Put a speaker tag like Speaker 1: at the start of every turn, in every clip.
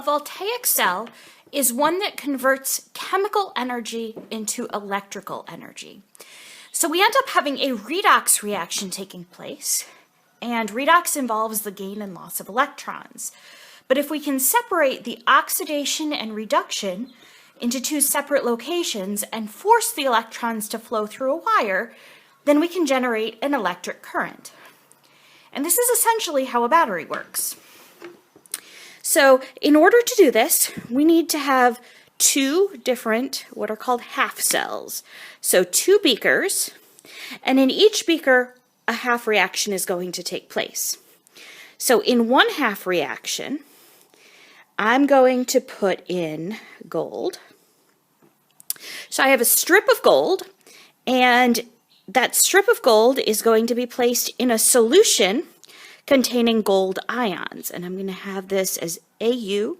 Speaker 1: A voltaic cell is one that converts chemical energy into electrical energy. So we end up having a redox reaction taking place, and redox involves the gain and loss of electrons. But if we can separate the oxidation and reduction into two separate locations and force the electrons to flow through a wire, then we can generate an electric current. And this is essentially how a battery works. So in order to do this, we need to have two different, what are called half cells. So two beakers, and in each beaker, a half reaction is going to take place. So in one half reaction, I'm going to put in gold. So I have a strip of gold, and that strip of gold is going to be placed in a solution containing gold ions, and I'm going to have this as AuNO3.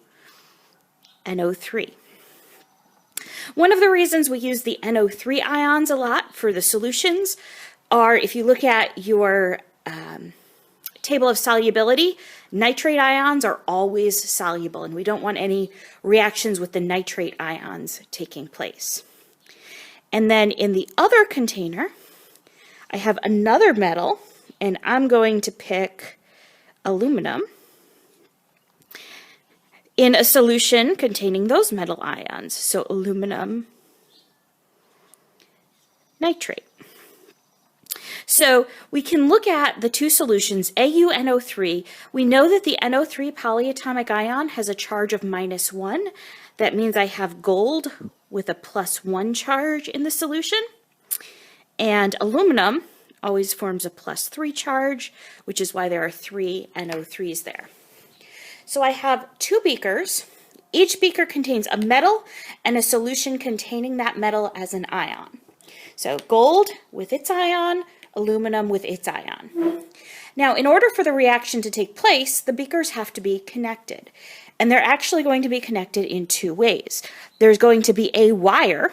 Speaker 1: One of the reasons we use the NO3 ions a lot for the solutions are, if you look at your table of solubility, nitrate ions are always soluble, and we don't want any reactions with the nitrate ions taking place. And then in the other container, I have another metal, and I'm going to pick aluminum in a solution containing those metal ions, so aluminum nitrate. So we can look at the two solutions, AuNO3. We know that the NO3 polyatomic ion has a charge of -1. That means I have gold with a +1 charge in the solution. And aluminum always forms a +3 charge, which is why there are 3 NO3s there. So I have two beakers. Each beaker contains a metal and a solution containing that metal as an ion. So gold with its ion, aluminum with its ion. Now, in order for the reaction to take place, the beakers have to be connected. And they're actually going to be connected in two ways. There's going to be a wire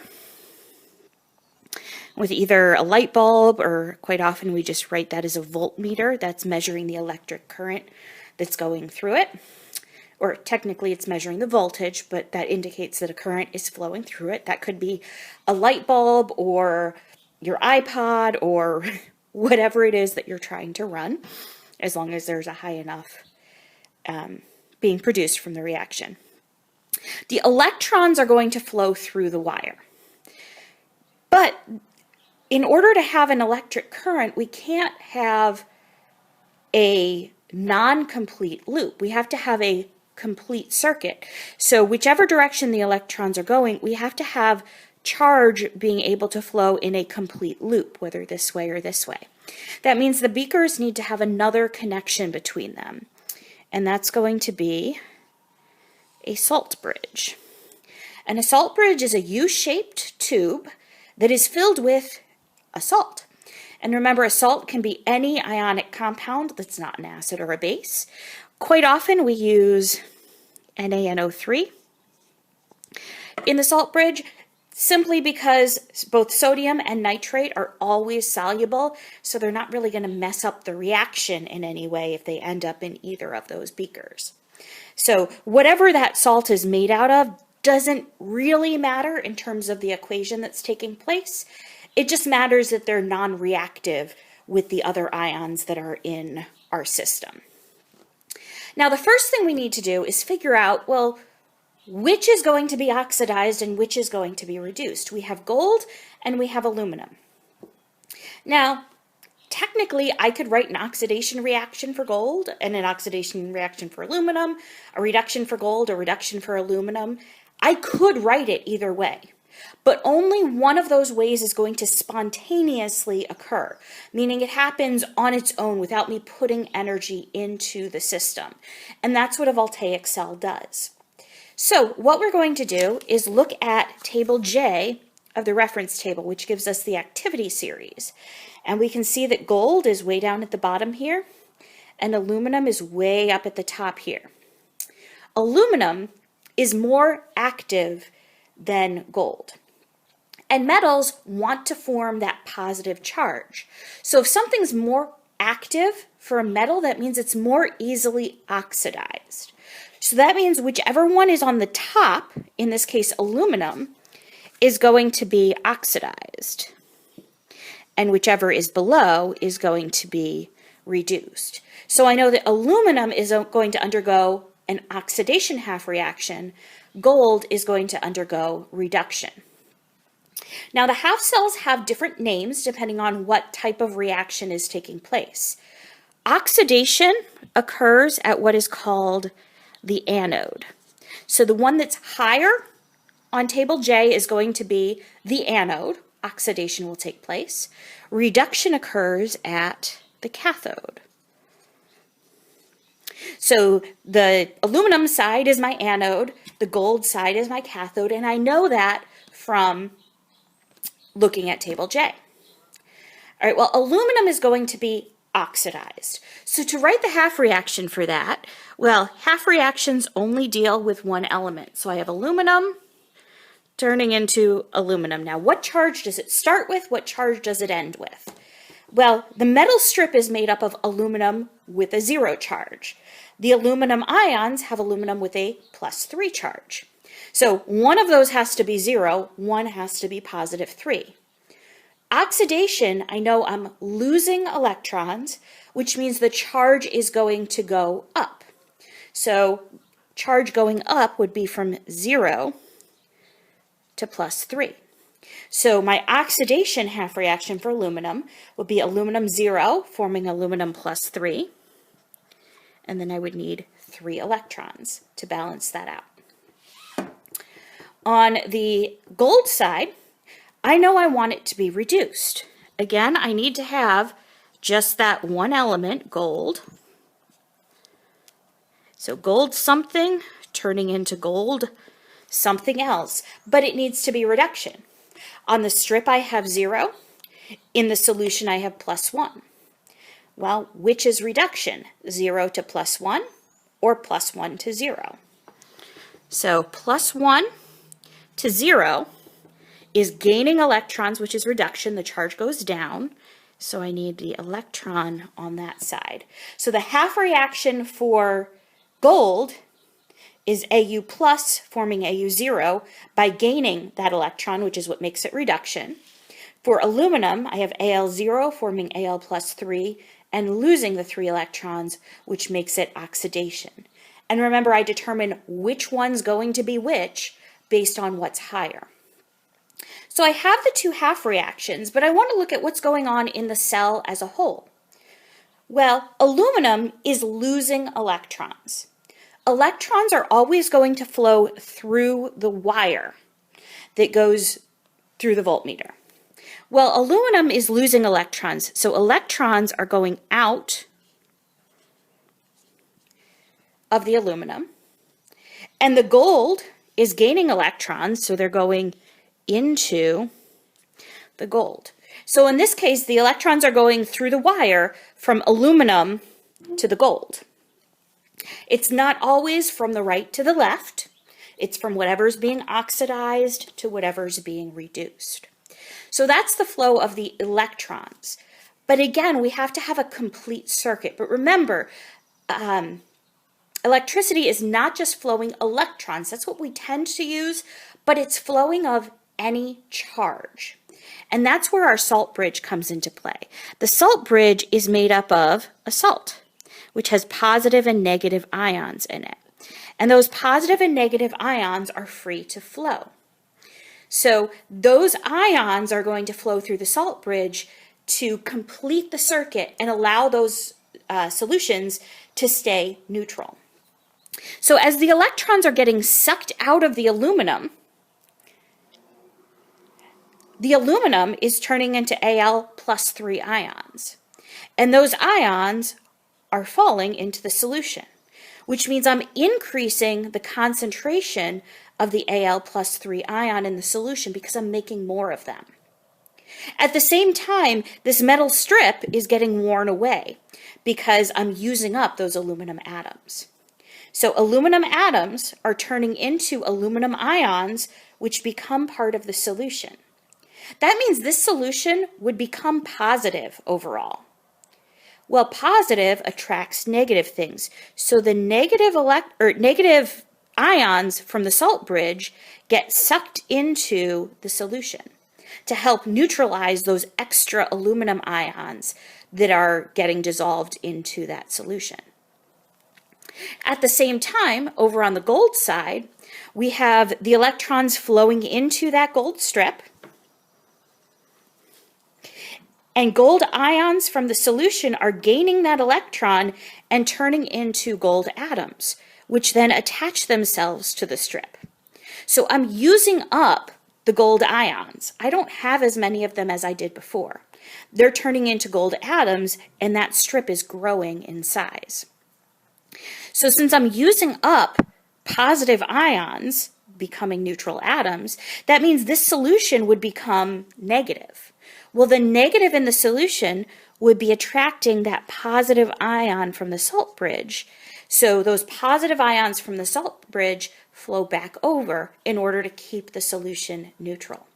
Speaker 1: with either a light bulb, or quite often we just write that as a voltmeter. That's measuring the electric current that's going through it. Or technically it's measuring the voltage, but that indicates that a current is flowing through it. That could be a light bulb or your iPod or whatever it is that you're trying to run, as long as there's a high enough being produced from the reaction. The electrons are going to flow through the wire. But in order to have an electric current, we can't have a non-complete loop. We have to have a complete circuit. So whichever direction the electrons are going, we have to have charge being able to flow in a complete loop, whether this way or this way. That means the beakers need to have another connection between them, and that's going to be a salt bridge. And a salt bridge is a U-shaped tube that is filled with a salt. And remember, a salt can be any ionic compound that's not an acid or a base. Quite often we use NaNO3 in the salt bridge, simply because both sodium and nitrate are always soluble, so they're not really going to mess up the reaction in any way if they end up in either of those beakers. So whatever that salt is made out of doesn't really matter in terms of the equation that's taking place. It just matters that they're non-reactive with the other ions that are in our system. Now, the first thing we need to do is figure out, well, which is going to be oxidized and which is going to be reduced. We have gold and we have aluminum. Now, technically, I could write an oxidation reaction for gold and an oxidation reaction for aluminum, a reduction for gold, a reduction for aluminum. I could write it either way, but only one of those ways is going to spontaneously occur, meaning it happens on its own without me putting energy into the system. And that's what a voltaic cell does. So what we're going to do is look at table J of the reference table, which gives us the activity series. And we can see that gold is way down at the bottom here, and aluminum is way up at the top here. Aluminum is more active than gold. And metals want to form that positive charge. So if something's more active for a metal, that means it's more easily oxidized. So that means whichever one is on the top, in this case aluminum, is going to be oxidized. And whichever is below is going to be reduced. So I know that aluminum is going to undergo an oxidation half reaction. Gold is going to undergo reduction. Now the half cells have different names depending on what type of reaction is taking place. Oxidation occurs at what is called the anode. So the one that's higher on table J is going to be the anode. Oxidation will take place. Reduction occurs at the cathode. So the aluminum side is my anode, the gold side is my cathode, and I know that from looking at table J. All right, well, aluminum is going to be oxidized. So to write the half reaction for that, well, half reactions only deal with one element. So I have aluminum turning into aluminum. Now, what charge does it start with? What charge does it end with? Well, the metal strip is made up of aluminum with a 0 charge. The aluminum ions have aluminum with a +3 charge. So one of those has to be 0, one has to be +3. Oxidation, I know I'm losing electrons, which means the charge is going to go up. So charge going up would be from 0 to +3. So my oxidation half reaction for aluminum would be aluminum 0 forming aluminum +3, and then I would need 3 electrons to balance that out. On the gold side, I know I want it to be reduced. Again, I need to have just that one element, gold. So gold something turning into gold something else, but it needs to be reduction. On the strip I have 0, in the solution I have +1. Well, which is reduction? 0 to +1 or +1 to 0? So +1 to 0 is gaining electrons, which is reduction. The charge goes down, so I need the electron on that side. So the half reaction for gold is Au plus forming Au0 by gaining that electron, which is what makes it reduction. For aluminum, I have Al0 forming Al +3 and losing the 3 electrons, which makes it oxidation. And remember, I determine which one's going to be which based on what's higher. So I have the 2 half reactions, but I want to look at what's going on in the cell as a whole. Well, aluminum is losing electrons. Electrons are always going to flow through the wire that goes through the voltmeter. Well, aluminum is losing electrons, so electrons are going out of the aluminum, and the gold is gaining electrons, so they're going into the gold. So in this case, the electrons are going through the wire from aluminum to the gold. It's not always from the right to the left. It's from whatever's being oxidized to whatever's being reduced. So that's the flow of the electrons. But again, we have to have a complete circuit. But remember, electricity is not just flowing electrons. That's what we tend to use, but it's flowing of any charge. And that's where our salt bridge comes into play. The salt bridge is made up of a salt, which has positive and negative ions in it. And those positive and negative ions are free to flow. So those ions are going to flow through the salt bridge to complete the circuit and allow those solutions to stay neutral. So as the electrons are getting sucked out of the aluminum is turning into Al +3 ions. And those ions are falling into the solution, which means I'm increasing the concentration of the Al +3 ion in the solution because I'm making more of them. At the same time, this metal strip is getting worn away because I'm using up those aluminum atoms. So aluminum atoms are turning into aluminum ions, which become part of the solution. That means this solution would become positive overall. Well, positive attracts negative things. So the negative ions from the salt bridge get sucked into the solution to help neutralize those extra aluminum ions that are getting dissolved into that solution. At the same time, over on the gold side, we have the electrons flowing into that gold strip, and gold ions from the solution are gaining that electron and turning into gold atoms, which then attach themselves to the strip. So I'm using up the gold ions. I don't have as many of them as I did before. They're turning into gold atoms, and that strip is growing in size. So since I'm using up positive ions becoming neutral atoms, that means this solution would become negative. Well, the negative in the solution would be attracting that positive ion from the salt bridge. So those positive ions from the salt bridge flow back over in order to keep the solution neutral.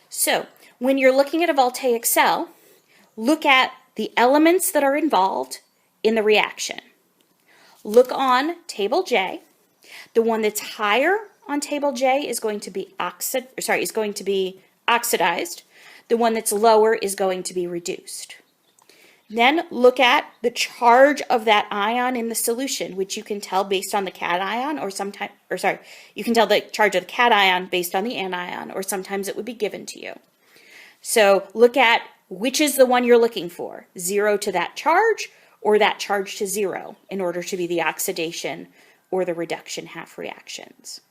Speaker 1: So when you're looking at a voltaic cell, look at the elements that are involved in the reaction. Look on table J. The one that's higher on table J is going to be oxidized. The one that's lower is going to be reduced. Then look at the charge of that ion in the solution, which you can tell based on the cation, you can tell the charge of the cation based on the anion, or sometimes it would be given to you. So look at which is the one you're looking for, 0 to that charge or that charge to 0, in order to be the oxidation or the reduction half reactions.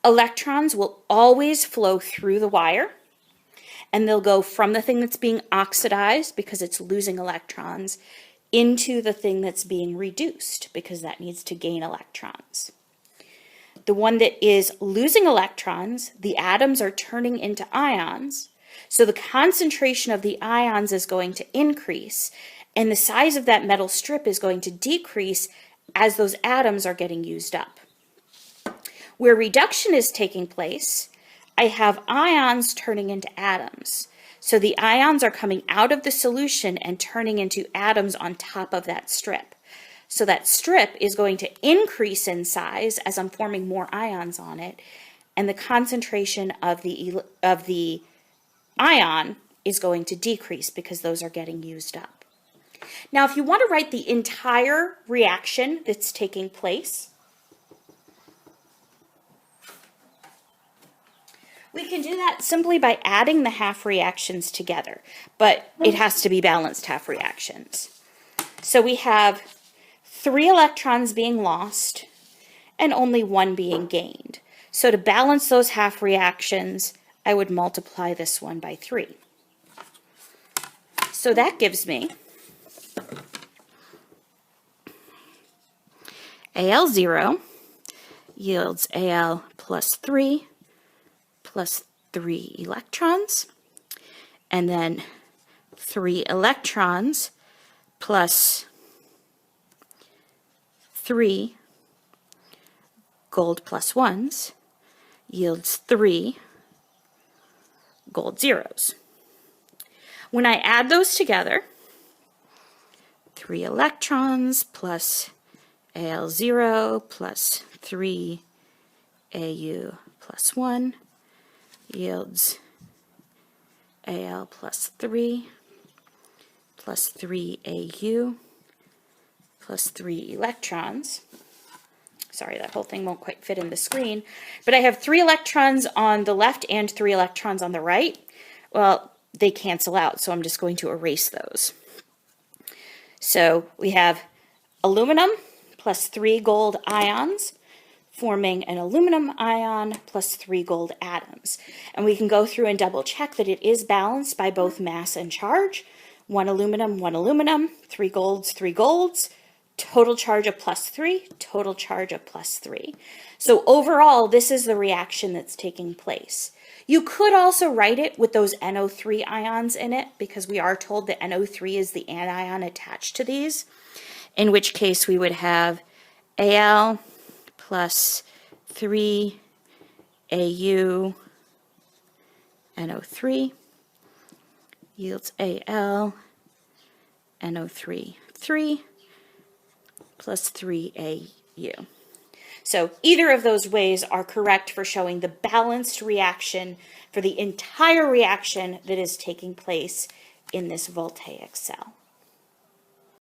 Speaker 1: Electrons will always flow through the wire, and they'll go from the thing that's being oxidized because it's losing electrons into the thing that's being reduced because that needs to gain electrons. The one that is losing electrons, the atoms are turning into ions, so the concentration of the ions is going to increase, and the size of that metal strip is going to decrease as those atoms are getting used up. Where reduction is taking place, I have ions turning into atoms. So the ions are coming out of the solution and turning into atoms on top of that strip. So that strip is going to increase in size as I'm forming more ions on it, and the concentration of the ion is going to decrease because those are getting used up. Now, if you want to write the entire reaction that's taking place, we can do that simply by adding the half reactions together, but it has to be balanced half reactions. So we have 3 electrons being lost and only 1 being gained. So to balance those half reactions, I would multiply this one by 3. So that gives me Al0 yields Al plus 3 electrons, and then 3 electrons plus 3 gold plus 1s yields 3 gold zeros. When I add those together, 3 electrons plus Al0 plus 3 Au plus 1 yields Al plus 3 Au plus 3 electrons. Sorry, that whole thing won't quite fit in the screen. But I have 3 electrons on the left and 3 electrons on the right. Well, they cancel out, so I'm just going to erase those. So we have aluminum plus 3 gold ions forming an aluminum ion plus 3 gold atoms. And we can go through and double check that it is balanced by both mass and charge. 1 aluminum, 3 golds, 3 golds, total charge of plus 3, total charge of plus 3. So overall, this is the reaction that's taking place. You could also write it with those NO3 ions in it, because we are told that NO3 is the anion attached to these, in which case we would have Al plus 3 Au NO3 yields Al NO3, 3 plus 3AU. So either of those ways are correct for showing the balanced reaction for the entire reaction that is taking place in this voltaic cell.